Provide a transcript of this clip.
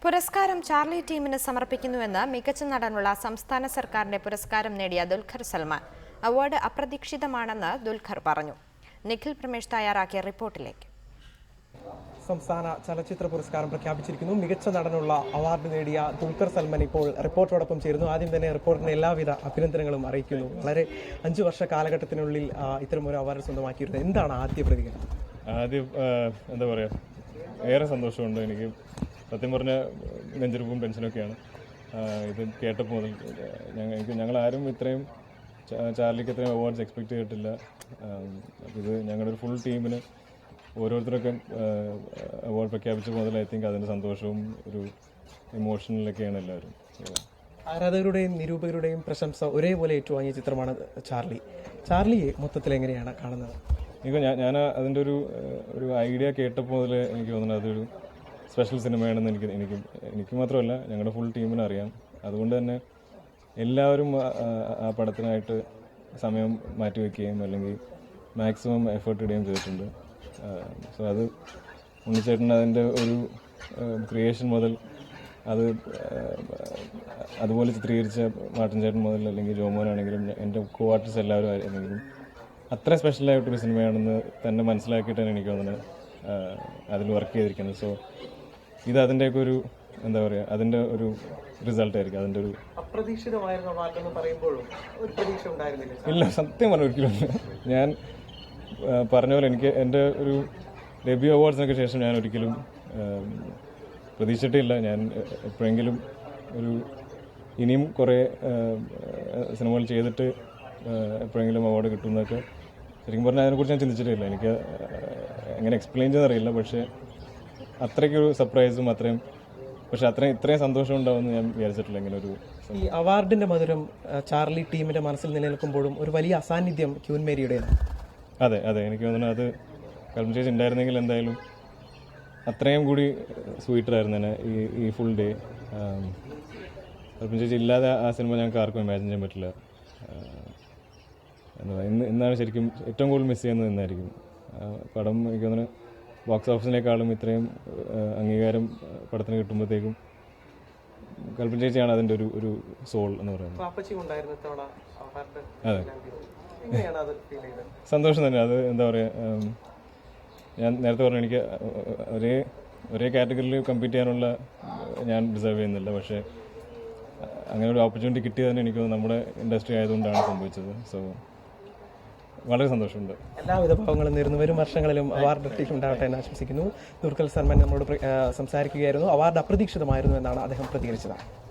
പുരസ്കാരം ചാർലി ടീമിന് സമർപ്പിക്കുന്നുവെന്ന് മികച്ച നടനുള്ള സംസ്ഥാന സർക്കാരിന്റെ പുരസ്കാരം നേടിയ ദുൽഖർ സൽമാൻ. അവാർഡ് അപ്രതീക്ഷിതമാണെന്ന് ദുൽഖർ പറഞ്ഞു. നിഖിൽ പ്രമേഷ് തയ്യാറാക്കിയ റിപ്പോർട്ടിലേക്ക്. സംസ്ഥാന ചലച്ചിത്ര പുരസ്കാരം പ്രഖ്യാപിച്ചിരിക്കുന്നു. മികച്ച നടനുള്ള അവാർഡ് നേടിയ ദുൽഖർ സൽമാൻ ഇപ്പോൾ റിപ്പോർട്ടോടൊപ്പം ചേരുന്നു. ആദ്യം തന്നെ റിപ്പോർട്ടിന് എല്ലാവിധ അഭിനന്ദനങ്ങളും അറിയിക്കുന്നു. വളരെ 5 വർഷ കാലഘട്ടത്തിനുള്ളിൽ ഇത്തരം ഒരു അവാർഡ് സ്വന്തമാക്കിയിരുന്നത്. എന്താണ് ആദ്യ പ്രതികരണം? ആദ്യം എന്താ പറയുക, ഏറെ സന്തോഷമുണ്ട്. എനിക്ക് സത്യം പറഞ്ഞ നെഞ്ചെടുപ്പും ടെൻഷനൊക്കെയാണ്. ഇത് കേട്ടപ്പോൾ മുതൽ ഞങ്ങളാരും ഇത്രയും ചാർലിക്ക് ഇത്രയും അവാർഡ്സ് എക്സ്പെക്ട് ചെയ്തിട്ടില്ല. ഇത് ഞങ്ങളുടെ ഒരു ഫുൾ ടീമിന് ഓരോരുത്തരൊക്കെ അവാർഡ് പ്രഖ്യാപിച്ച മുതൽ ഐ തിങ്ക് അതിൻ്റെ സന്തോഷവും ഒരു ഇമോഷനിലൊക്കെയാണ് എല്ലാവരും. ആരാധകരുടെയും നിരൂപകരുടെയും പ്രശംസ ഒരേപോലെ ഏറ്റുവാങ്ങിയ ചിത്രമാണ് ചാർലി. ചാർലിയെ മൊത്തത്തിൽ എങ്ങനെയാണ് കാണുന്നത്? ഞാൻ അതിൻ്റെ ഒരു ഐഡിയ കേട്ടപ്പോൾ മുതൽ എനിക്ക് തോന്നുന്നത് അതൊരു സ്പെഷ്യൽ സിനിമയാണെന്ന് എനിക്ക് മാത്രമല്ല ഞങ്ങളുടെ ഫുൾ ടീമിന് അറിയാം. അതുകൊണ്ട് തന്നെ എല്ലാവരും ആ പടത്തിനായിട്ട് സമയം മാറ്റിവെക്കുകയും അല്ലെങ്കിൽ മാക്സിമം എഫേർട്ട് ഇടുകയും ചെയ്തിട്ടുണ്ട്. സോ അത് ഉണ്ണിച്ചേട്ടൻ അതിൻ്റെ ഒരു ക്രിയേഷൻ മുതൽ അതുപോലെ ചിത്രീകരിച്ച മാർട്ടിൻ ചേട്ടൻ മുതൽ അല്ലെങ്കിൽ ജോമോനാണെങ്കിലും എൻ്റെ കോ ആർട്ടിസ്റ്റ് എല്ലാവരും ആയിരുന്നെങ്കിലും അത്ര സ്പെഷ്യലായിട്ടൊരു സിനിമയാണെന്ന് തന്നെ മനസ്സിലാക്കിയിട്ടാണ് എനിക്ക് തോന്നുന്നത് അതിൽ വർക്ക് ചെയ്തിരിക്കുന്നത്. സോ ഇത് അതിൻ്റെയൊക്കെ ഒരു എന്താ പറയുക, അതിൻ്റെ ഒരു റിസൾട്ട് ആയിരിക്കും. അതിൻ്റെ ഒരു ഇല്ല, സത്യം പറഞ്ഞ ഒരിക്കലും ഞാൻ പറഞ്ഞ പോലെ എനിക്ക് എൻ്റെ ഒരു ഡെബ്യൂ അവാർഡ്സിനൊക്കെ ശേഷം ഞാൻ ഒരിക്കലും പ്രതീക്ഷിച്ചിട്ടില്ല ഞാൻ എപ്പോഴെങ്കിലും ഇനിയും കുറേ സിനിമകൾ ചെയ്തിട്ട് എപ്പോഴെങ്കിലും അവാർഡ് കിട്ടുന്നതൊക്കെ. ശരിക്കും പറഞ്ഞാൽ അതിനെക്കുറിച്ച് ഞാൻ ചിന്തിച്ചിട്ടില്ല. എനിക്ക് എങ്ങനെ എക്സ്പ്ലെയിൻ ചെയ്തറിയില്ല. പക്ഷേ അത്രയ്ക്കൊരു സർപ്രൈസും ഇത്രയും സന്തോഷം ഉണ്ടാവുമെന്ന് ഞാൻ വിചാരിച്ചിട്ടില്ല. ഇങ്ങനെ ഈ അവാർഡിന്റെ മധുരം ചാർലി ടീമിന്റെ മനസ്സിൽ നിലനിൽക്കുമ്പോഴും ഒരു വലിയ അസാന്നിധ്യം ക്യൂൻ മേരിയുടേതാണ്. അതെ, എനിക്ക് തോന്നുന്നു അത് കൽപ്പന ചേച്ചി ഉണ്ടായിരുന്നെങ്കിൽ എന്തായാലും അത്രയും കൂടി സ്വീറ്ററായിരുന്നു ഈ ഫുൾ ഡേ. കൽപ്പന ചേച്ചി ഇല്ലാതെ ആ സിനിമ ഞങ്ങൾക്ക് ആർക്കും ഇമാജിൻ ചെയ്യാൻ പറ്റില്ല. ഇന്നാണ് ശരിക്കും ഏറ്റവും കൂടുതൽ മിസ് ചെയ്യുന്നത്. ഇന്നായിരിക്കും പടം എനിക്ക് തോന്നുന്നു ബോക്സ് ഓഫീസിനേക്കാളും ഇത്രയും അംഗീകാരം പടത്തിന് കിട്ടുമ്പോഴത്തേക്കും കൽപ്പന ചേച്ചിയാണ് അതിൻ്റെ ഒരു സോൾ എന്ന് പറയുന്നത്. അതെ, സന്തോഷം തന്നെ. അത് എന്താ പറയുക, ഞാൻ നേരത്തെ പറഞ്ഞു എനിക്ക് ഒരേ കാറ്റഗറിയിൽ കമ്പീറ്റ് ചെയ്യാനുള്ള ഞാൻ ഡിസേർവ് ചെയ്യുന്നില്ല. പക്ഷേ അങ്ങനെ ഒരു ഓപ്പർച്യൂണിറ്റി കിട്ടിയത് തന്നെ എനിക്ക് നമ്മുടെ ഇൻഡസ്ട്രി ആയതുകൊണ്ടാണ് സംഭവിച്ചത്. സോ വളരെ സന്തോഷമുണ്ട്. എല്ലാവിധ ഭാവങ്ങളും നേരുന്നു. വരും വർഷങ്ങളിലും അവാർഡ് ഉണ്ടാവട്ടെ എന്ന് ആശംസിക്കുന്നു. ദുൽഖർ സൽമാൻ നമ്മളോട് സംസാരിക്കുകയായിരുന്നു. അവാർഡ് അപ്രതീക്ഷിതമായിരുന്നു എന്നാണ് അദ്ദേഹം പ്രതികരിച്ചത്.